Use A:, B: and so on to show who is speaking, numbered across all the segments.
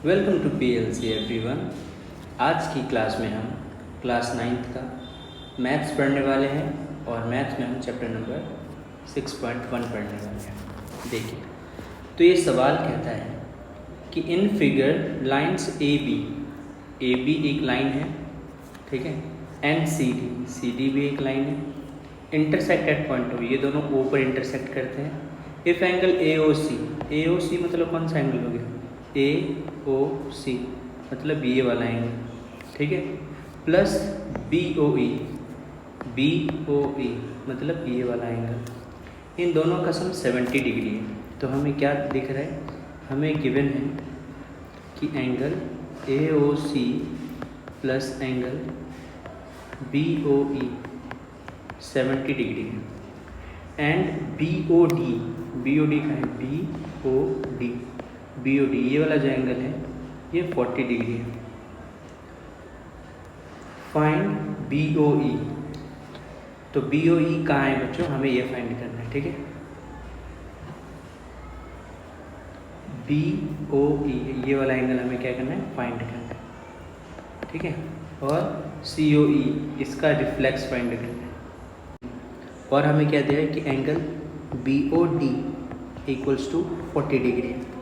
A: Welcome to PLC everyone. आज की class में हम क्लास 9th का मैथ्स पढ़ने वाले हैं और मैथ्स में हम चैप्टर नंबर 6.1 पढ़ने वाले हैं। देखिए, तो ये सवाल कहता है कि in figure lines A B एक लाइन है, ठीक है, एंड सी डी भी एक लाइन है, इंटरसेक्ट एट पॉइंट ओ, ये दोनों ओ पर इंटरसेक्ट करते हैं। इफ एंगल ए ओ सी मतलब कौन सा एंगल हो गया, AOC मतलब ये वाला एंगल, ठीक है, प्लस BOE मतलब ये वाला एंगल, इन दोनों का सम 70 डिग्री है। तो हमें क्या दिख रहा है, हमें गिवन है कि angle AOC plus angle BOE 70 degree है, एंड BOD का है BOD ये वाला जो एंगल है ये 40 डिग्री है। फाइंड BOE, तो BOE कहाँ है बच्चों, हमें ये फाइंड करना है, ठीक है। BOE ये वाला एंगल हमें क्या करना है, फाइंड करना है, ठीक है। और COE इसका रिफ्लेक्स फाइंड करना है। और हमें क्या दिया है कि angle BOD equals to 40 degree है।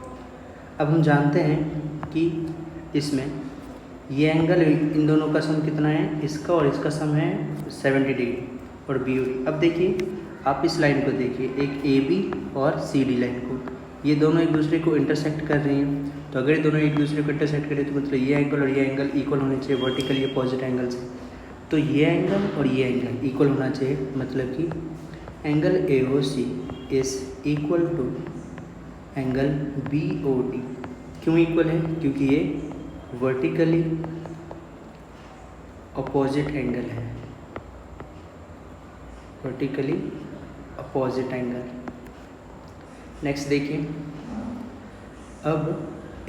A: अब हम जानते हैं कि इसमें ये एंगल इन दोनों का सम कितना है, इसका और इसका सम है 70 डिग्री और BOD। अब देखिए, आप इस लाइन को देखिए, एक AB और CD लाइन को, ये दोनों एक दूसरे को इंटरसेक्ट कर रही हैं। तो अगर ये दोनों एक दूसरे को इंटरसेक्ट करें तो मतलब ये एंगल और ये एंगल इक्वल होने चाहिए वर्टिकली अपोजिट एंगल से। तो ये एंगल और ये एंगल इक्वल होना चाहिए, मतलब कि angle AOC is equal to angle BOD। क्यों इक्वल है, क्योंकि ये वर्टिकली अपोजिट एंगल है, वर्टिकली अपोजिट एंगल। नेक्स्ट देखिए, अब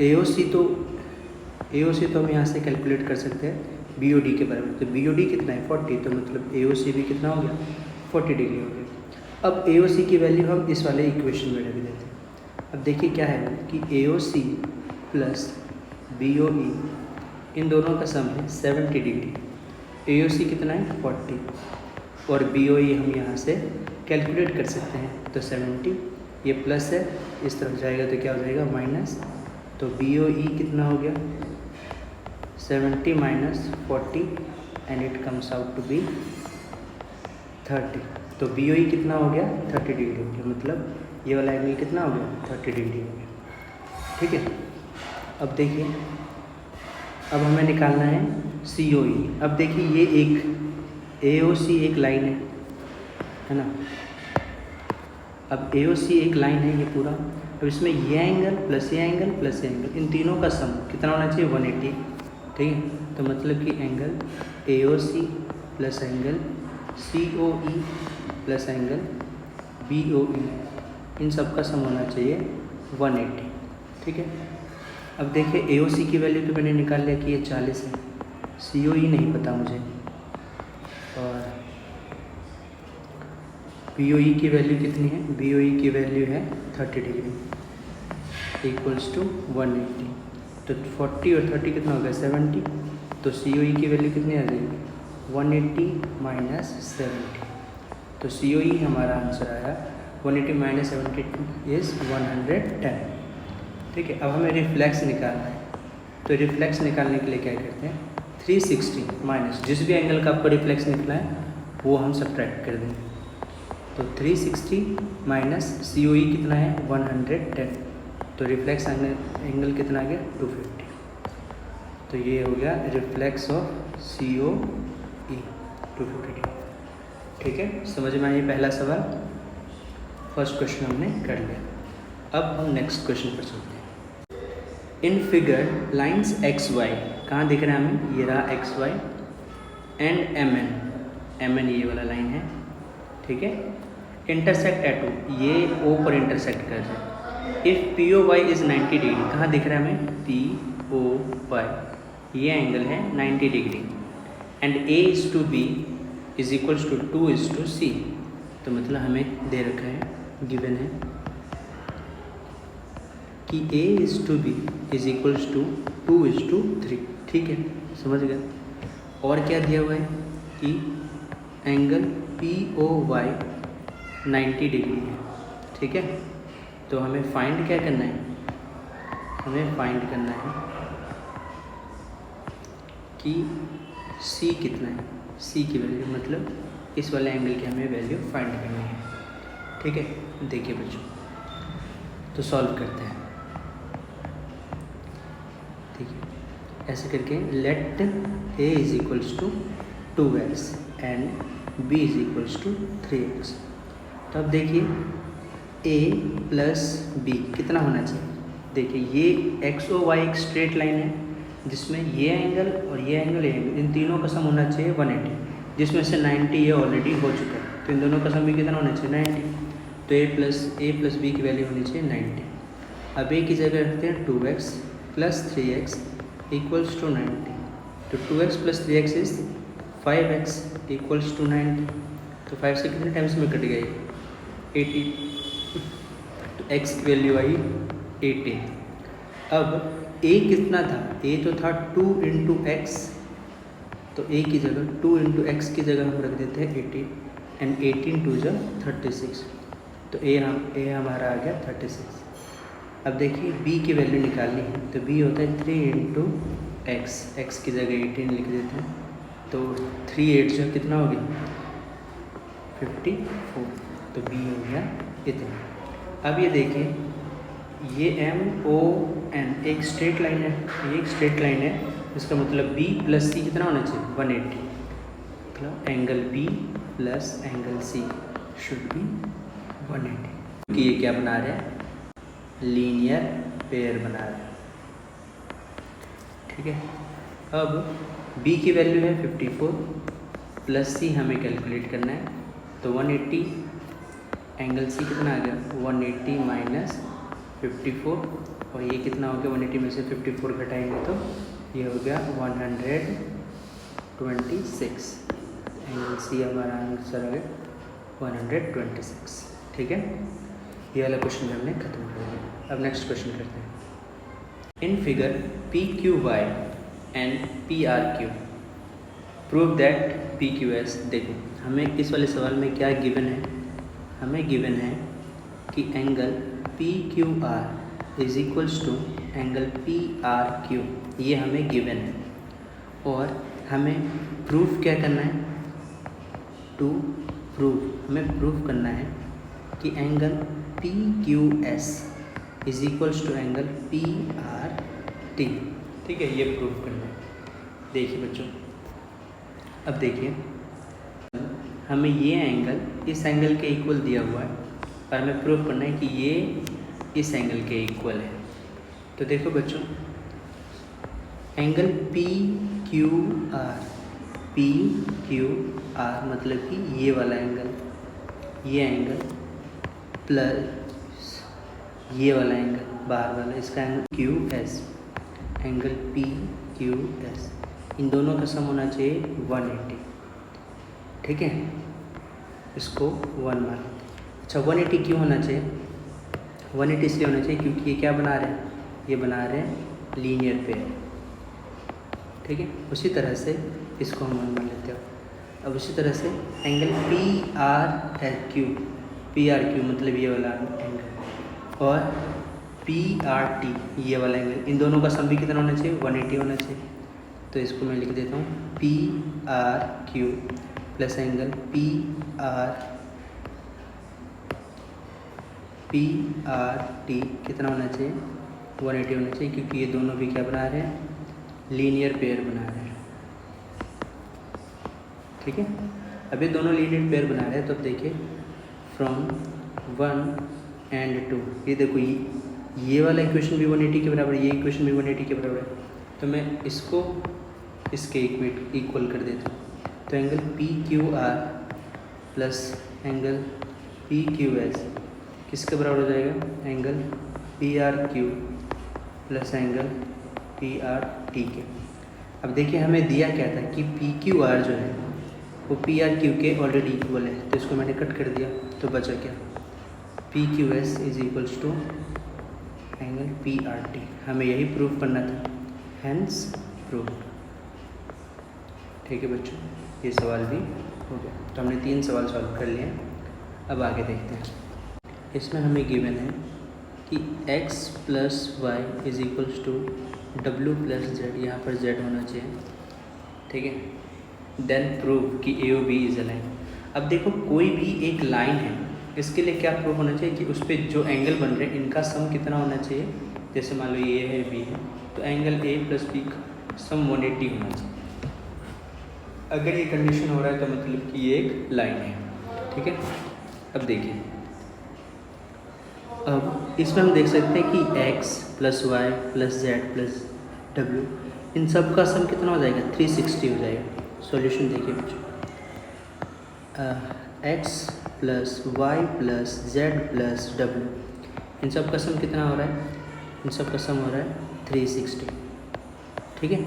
A: AOC तो हम यहाँ से कैलकुलेट कर सकते हैं BOD के बराबर। तो BOD कितना है 40, तो मतलब AOC भी कितना हो गया 40 डिग्री हो गया। अब AOC की वैल्यू हम इस वाले इक्वेशन में रख देते हैं। अब देखिए क्या है कि AOC प्लस BOE इन दोनों का सम है 70 डिग्री। AOC कितना है 40 और BOE हम यहाँ से कैलकुलेट कर सकते हैं। तो 70 ये प्लस है, इस तरफ जाएगा तो क्या हो जाएगा माइनस। तो BOE कितना हो गया 70 minus 40 and it comes out to be 30। तो BOE कितना हो गया 30 डिग्री हो गया, मतलब ये वाला एंगल कितना हो गया 30 डिग्री हो गया, ठीक है। अब देखिए, अब हमें निकालना है COE। अब देखिए, ये एक AOC एक लाइन है ना। अब AOC एक लाइन है ये पूरा। अब इसमें ये एंगल प्लस ये एंगल प्लस ये एंगल, इन तीनों का सम कितना होना चाहिए 180, ठीक है। तो मतलब कि angle AOC plus angle COE plus angle BOE इन सब का सम होना चाहिए 180, ठीक है। अब देखिए, AOC की वैल्यू तो मैंने निकाल लिया कि ये 40 है, COE नहीं पता मुझे, और BOE की वैल्यू कितनी है, BOE की वैल्यू है 30 डिग्री इक्वल्स टू 180। तो 40 और 30 कितना हो गया 70। तो COE की वैल्यू कितनी आ जाएगी 180 माइनस 70। तो COE हमारा आंसर आया 180 माइनस 70 इज़ 110, ठीक है। अब हमें रिफ्लेक्स निकालना है। तो रिफ्लेक्स निकालने के लिए क्या करते हैं, 360 माइनस जिस भी एंगल का आपको रिफ्लेक्स निकला है वो हम सब्ट्रैक्ट कर देंगे। तो 360 माइनस COE कितना है 110, तो रिफ्लेक्स एंगल कितना आ गया 250। तो ये हो गया रिफ्लेक्स ऑफ COE 250 डिग्री, ठीक है। समझ में आया पहला सवाल, फर्स्ट क्वेश्चन हमने कर लिया। अब हम नेक्स्ट क्वेश्चन पर चलते हैं। इन फिगर लाइंस XY, कहाँ दिख रहा है हमें, ये रहा XY एंड MN ये वाला लाइन है, ठीक है। इंटरसेक्ट एट O, ये O पर इंटरसेक्ट कर रहा है। इफ़ POY इज़ 90 डिग्री, कहाँ दिख रहा है हमें POY, ये एंगल है 90 degree, and A is to B is equals to 2 is to C। तो मतलब हमें दे रखा है, गिवन है कि A is to B is equals to 2:3। ठीक है, समझ गए। और क्या दिया हुआ है कि एंगल POY 90 डिग्री है। ठीक है, तो हमें फाइंड क्या करना है, हमें फाइंड करना है कि C कितना है, C की वैल्यू मतलब इस वाले एंगल की हमें वैल्यू फाइंड करनी है। ठीक है, देखिए बच्चों, तो सॉल्व करते हैं। ठीक है, ऐसे करके let A is equals to 2x and B is equals to 3x। तो अब देखिए A प्लस B कितना होना चाहिए। देखिए ये x और y एक स्ट्रेट लाइन है जिसमें ये एंगल और ये एंगल इन तीनों का सम होना चाहिए 180, जिसमें से 90 ये ऑलरेडी हो चुका है। तो इन दोनों का सम भी कितना होना चाहिए 90। तो a प्लस b की वैल्यू होनी चाहिए 90। अब a की जगह रखते हैं 2x plus 3x equals to 90। तो 2x plus 3x is 5x equals to 90। तो 5 से कितने टाइम्स में कट गई 80। तो x की वैल्यू आई 80। अब a कितना था, a तो था 2 इंटू एक्स, तो a की जगह 2 इंटू एक्स की जगह हम रख देते हैं 80 एंड 18 टू जो 36। तो a हमारा आ गया 36। अब देखिए b की वैल्यू निकालनी है, तो b होता है 3 इंटू एक्स की जगह 18 लिख देते हैं। तो 3 8 जो कितना हो गया 54। तो b हो गया इतना। अब ये देखिए ये MON एक स्ट्रेट लाइन है, ये एक स्ट्रेट लाइन है, इसका मतलब B प्लस C कितना होना चाहिए 180। मतलब angle B plus angle C should be 180। क्योंकि ये क्या बना रहे हैं, लीनियर पेयर बना रहे हैं। ठीक है, अब B की वैल्यू है 54 प्लस C हमें कैलकुलेट करना है। तो 180 एंगल C कितना आ गया 180 माइनस 54, और ये कितना हो गया 180 में से 54 घटाएंगे तो ये हो गया 126। एंगल C हमारा आंसर है 126। ठीक है, ये वाला क्वेश्चन हमने खत्म कर दिया। अब नेक्स्ट क्वेश्चन करते हैं। In figure PQY and PRQ prove that PQS। देखो हमें इस वाले सवाल में क्या गिवन है, हमें गिवन है कि angle PQR is equals to angle PRQ, ये हमें गिवन है। और हमें प्रूफ क्या करना है, टू प्रूव हमें प्रूफ करना है कि angle PQS is equals to angle PRT। ठीक है, ये प्रूफ करना है। देखिए बच्चों, अब देखिए हमें ये एंगल इस एंगल के इक्वल दिया हुआ है और हमें प्रूफ करना है कि ये इस एंगल के इक्वल है। तो देखो बच्चों, एंगल PQR मतलब कि ये वाला एंगल, ये एंगल प्लस ये वाला एंगल बाहर वाला, इसका एंगल QS, एंगल PQS, इन दोनों का सम होना चाहिए 180। ठीक है, इसको 1 मान। अच्छा 180 क्यों होना चाहिए, 180 इसलिए होना चाहिए क्योंकि ये क्या बना रहे हैं, ये बना रहे हैं लीनियर पेयर। ठीक है, उसी तरह से इसको हम 1 मान लेते हैं। अब उसी तरह से एंगल PRQ मतलब ये वाला एंगल और PRT ये वाला एंगल, इन दोनों का सम भी कितना होना चाहिए 180 होना चाहिए। तो इसको मैं लिख देता हूँ PRQ प्लस एंगल PRT कितना होना चाहिए 180 होना चाहिए, क्योंकि ये दोनों भी क्या बना रहे हैं, लीनियर पेयर बना रहे हैं। ठीक है, अब ये दोनों लीनियर पेयर बना रहे हैं। तो अब देखिए फ्रॉम 1 एंड 2, ये देखो ये वाला इक्वेशन भी 180 के बराबर है, ये इक्वेशन भी 180 के बराबर है। तो मैं इसको इसके इक्वल कर देता हूँ। तो angle PQR plus angle PQS किसके बराबर हो जाएगा, angle PRQ plus angle PRT के। अब देखिए हमें दिया क्या था कि PQR जो है वो PRQ के ऑलरेडी इक्वल है, तो इसको मैंने कट कर दिया। तो बचा क्या, PQS is equals to angle PRT। हमें यही प्रूफ करना था, हैंस प्रूफ। ठीक है बच्चों, ये सवाल भी हो गया। तो हमने 3 सवाल सॉल्व कर लिए। अब आगे देखते हैं। इसमें हमें गिवन है कि x + y = w + z, यहाँ पर z होना चाहिए। ठीक है, देन प्रूव कि AOB इज अ लाइन। अब देखो कोई भी एक लाइन है, इसके लिए क्या प्रूफ होना चाहिए कि उस पर जो एंगल बन रहे हैं इनका सम कितना होना चाहिए। जैसे मान लो ये है B है, तो एंगल A + B का सम 180 होना चाहिए। अगर ये कंडीशन हो रहा है तो मतलब कि ये एक लाइन है। ठीक है, अब देखिए, अब इसमें हम देख सकते हैं कि x + y + z + w, इन सब का सम कितना हो जाएगा, 360 हो जाएगा। सॉल्यूशन देखिए बच्चों, x + y + z + w, इन सब का सम कितना हो रहा है, इन सब का सम हो रहा है 360। ठीक है,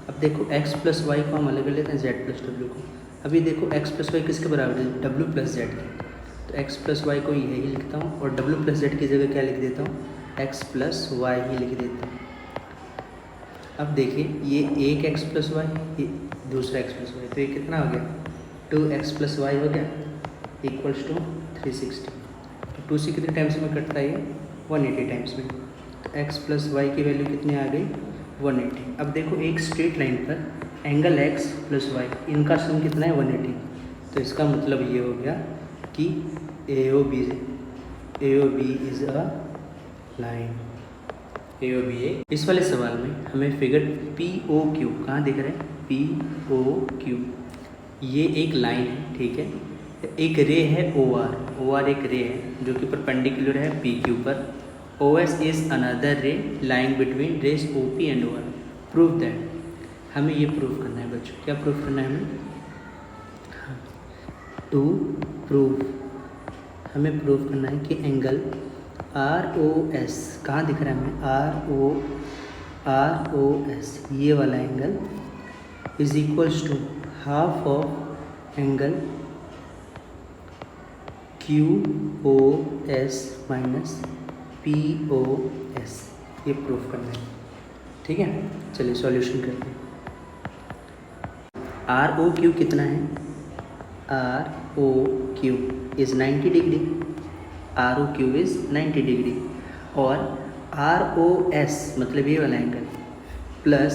A: अब देखो x + y को हम अलग कर लेते हैं z + w को। अभी देखो x + y किसके बराबर है, w + z के। तो x + y को यही लिखता हूँ और w + z की जगह क्या लिख देता हूँ, x + y ही लिख देता हूँ। अब देखिए, ये एक x + y, ये दूसरा x + y, तो ये कितना हो गया, 2x + y हो गया = 360। तो 2 से कितने टाइम्स में कटता है, ये 180 टाइम्स में। तो x + y की वैल्यू कितनी आ गई, 180। अब देखो एक स्ट्रेट लाइन पर एंगल x + y, इनका सम कितना है, 180। तो इसका मतलब ये हो गया कि AOB is a line. AOB है। इस वाले सवाल में हमें फिगर POQ कहाँ दिख रहा है, POQ, ये एक लाइन है। ठीक है, एक रे है OR एक रे है जो कि परपेंडिकुलर है PQ पर। OS is another ray line between rays OP and OR। Prove that, हमें ये प्रूव करना है बच्चों। क्या प्रूव करना है हमें, टू प्रूव, हमें प्रूव करना है कि एंगल ROS कहाँ दिख रहा है हमें, ROS, ये वाला angle = half of angle QOS - POS, ये प्रूफ करना है। ठीक है, चलिए सॉल्यूशन करते हैं। ROQ कितना है, ROQ is 90 degree, ROQ is 90 degree, और ROS मतलब ये वाला एंगल प्लस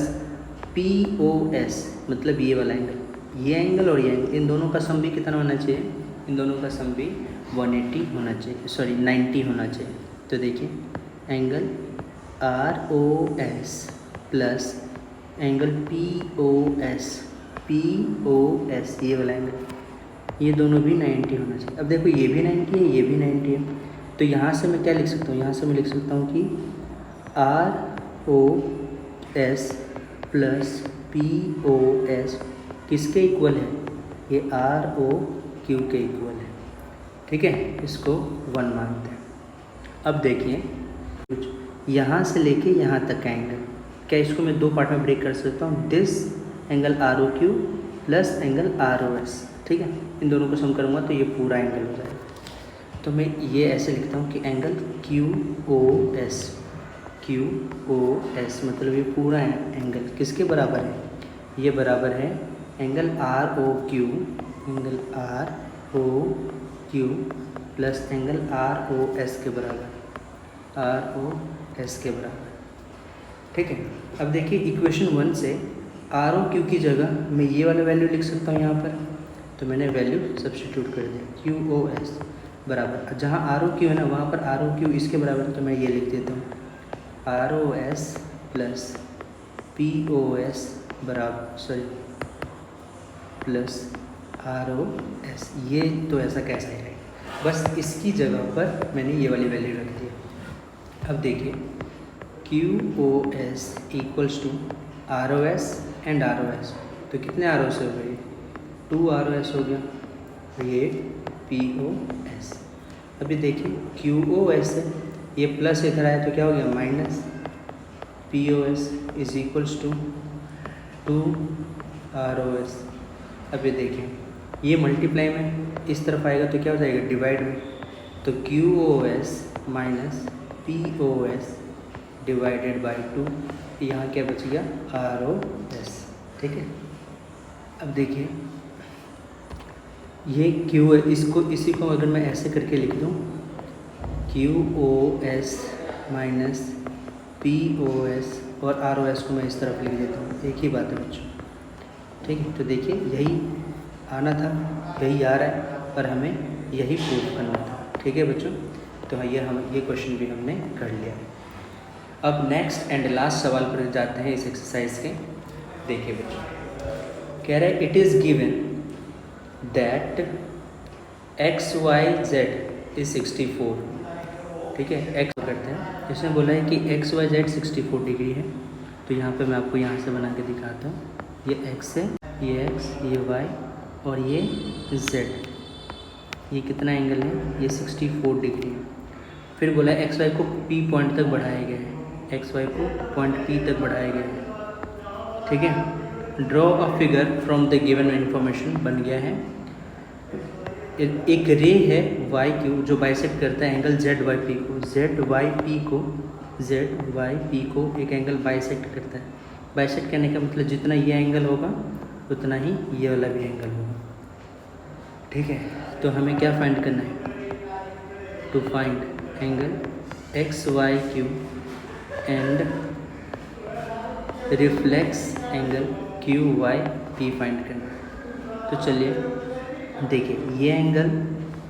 A: POS मतलब ये वाला एंगल, ये एंगल और ये एंगल, इन दोनों का सम भी कितना होना चाहिए, इन दोनों का सम भी 180 होना चाहिए, सॉरी 90 होना चाहिए। तो देखिए, angle ROS plus angle POS, ये वाला एंगल, ये दोनों भी 90 होना चाहिए। अब देखो, ये भी 90 है, ये भी 90 है, तो यहाँ से मैं क्या लिख सकता हूँ, यहाँ से मैं लिख सकता हूँ कि ROS प्लस POS किसके इक्वल है, ये ROQ के इक्वल है। ठीक है, इसको 1 मानते हैं। अब देखिए, यहाँ से लेके यहाँ तक का एंगल, क्या इसको मैं 2 पार्ट में ब्रेक कर सकता हूँ, this angle ROQ plus angle ROS। ठीक है, इन दोनों को सम करूँगा तो ये पूरा एंगल हो जाएगा। तो मैं ये ऐसे लिखता हूँ कि एंगल QOS मतलब ये पूरा एंगल किसके बराबर है, ये बराबर है angle ROQ plus angle ROS के बराबर, ठीक है। अब देखिए, इक्वेशन 1 से ROQ की जगह मैं ये वाला वैल्यू लिख सकता हूँ यहाँ पर, तो मैंने वैल्यू सब्स्टिट्यूट कर दिया, QOS बराबर, जहाँ ROQ है ना वहाँ पर ROQ इसके बराबर, तो मैं ये लिख देता हूँ ROS plus POS plus ROS। ये तो ऐसा कैसा है, बस इसकी जगह पर मैंने ये वाली वैल्यू रख दी। अब देखिए, QOS = ROS एंड ROS, तो कितने ROS हो गए, 2 ROS हो गया, ये POS। अभी देखिए, QOS है, ये प्लस इधर आया तो क्या हो गया, माइनस, POS = 2 ROS। अभी देखिए, ये मल्टीप्लाई में इस तरफ आएगा तो क्या हो जाएगा, डिवाइड में, तो QOS minus POS divided by 2, यहाँ क्या बच गया ROS, ठीक है। अब देखिए ये Q है, इसी को अगर मैं ऐसे करके लिख दूँ QOS माइनस POS और ROS को मैं इस तरफ लिख देता हूँ, एक ही बात है बच्चों, ठीक है। तो देखिए यही आना था, यही आ रहा है, पर हमें यही प्रूव करना था, ठीक है बच्चों। तो ये क्वेश्चन भी हमने कर लिया। अब नेक्स्ट एंड लास्ट सवाल पर जाते हैं इस एक्सरसाइज के। देखिए बच्चों, कह रहा है it is given that XYZ is 64, ठीक है। एक्स करते हैं, इसने बोला है कि XYZ 64 डिग्री है। तो यहाँ पे मैं आपको यहाँ से बना के दिखाता हूँ, ये X है, ये X, ये Y और ये Z। ये कितना एंगल है, ये 64 डिग्री है। फिर बोला है XY को P पॉइंट तक बढ़ाया गया है, XY को पॉइंट P तक बढ़ाया गया है, ठीक है। Draw a figure from the given information बन गया है। एक रे है YQ जो बाइसेक्ट करता है एंगल ZYP को, ZYP को एक एंगल बाइसेक्ट करता है। बाइसेक्ट करने का मतलब जितना ये एंगल होगा उतना ही ये वाला भी एंगल होगा, ठीक है। तो हमें क्या फाइंड करना है, to find angle XYQ and reflex angle QYP find करना है। तो चलिए देखिए, ये एंगल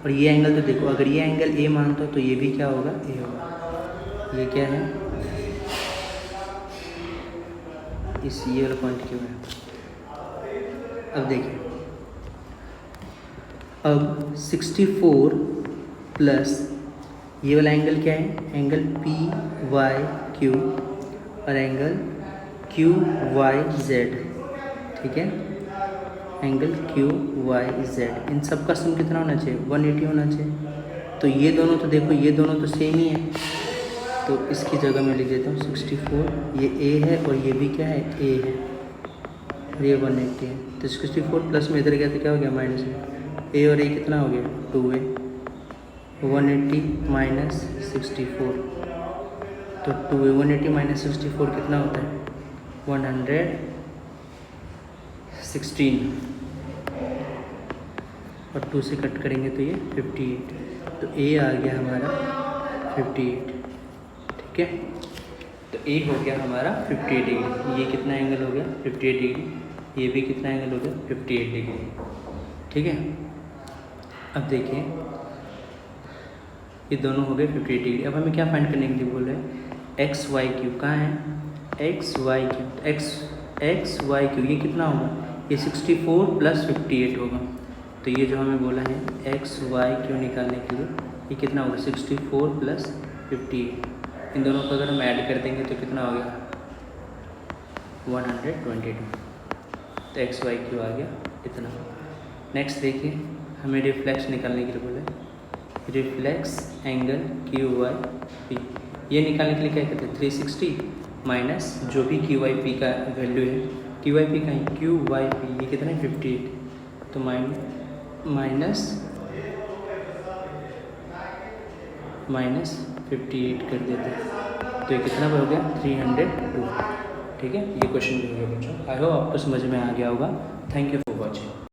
A: और ये एंगल, तो देखो अगर ये एंगल A मानते हो तो ये भी क्या होगा, A होगा। ये क्या है, इस ये वाला पॉइंट क्यों है। अब देखिए, अब 64 प्लस ये वाला एंगल क्या है, एंगल PYQ और एंगल QYZ, ठीक है। एंगल QYZ, इन सब का सम कितना होना चाहिए, 180 होना चाहिए। तो ये दोनों तो देखो, ये दोनों तो सेम ही है, तो इसकी जगह मैं लिख देता हूँ 64, ये A है और ये भी क्या है, A है और ये 180 है। तो 64 प्लस में इधर गया तो क्या हो गया, माइनस में, A और A कितना हो गया, 2A, 180 माइनस 64, तो 2A, 180 माइनस 64 कितना होता है, 116, और 2 से कट करेंगे तो ये 58, तो A आ गया हमारा 58, ठीक है। तो A हो गया हमारा 58 डिग्री। ये कितना एंगल हो गया, 58 डिग्री। ये भी कितना एंगल हो गया, 58 डिग्री, ठीक है। अब देखिए ये दोनों हो गए 58 डिग्री। अब हमें क्या फाइंड करने के लिए बोल रहे हैं, XYQ कहाँ है, XYQ ये कितना होगा, ये 64 प्लस 58 होगा। तो ये जो हमें बोला है XYQ निकालने के लिए, ये कितना होगा, 64 प्लस 58। इन दोनों को अगर हम ऐड कर देंगे तो कितना हो गया, 122। तो XYQ आ गया इतना। नेक्स्ट देखिए, हमें रिफ्लेक्स निकालने के लिए बोला है, रिफ्लेक्स एंगल QYP। ये निकालने के लिए क्या करते हैं, 360 माइनस जो भी QYP का वैल्यू है, QYP का है QYP, ये कितना है 58, तो माइनस 58 कर देते हैं, तो ये कितना हो गया, 302, ठीक है। ये क्वेश्चन भी हो गया बच्चों। आई होप आपको समझ में आ गया होगा। Thank you for watching.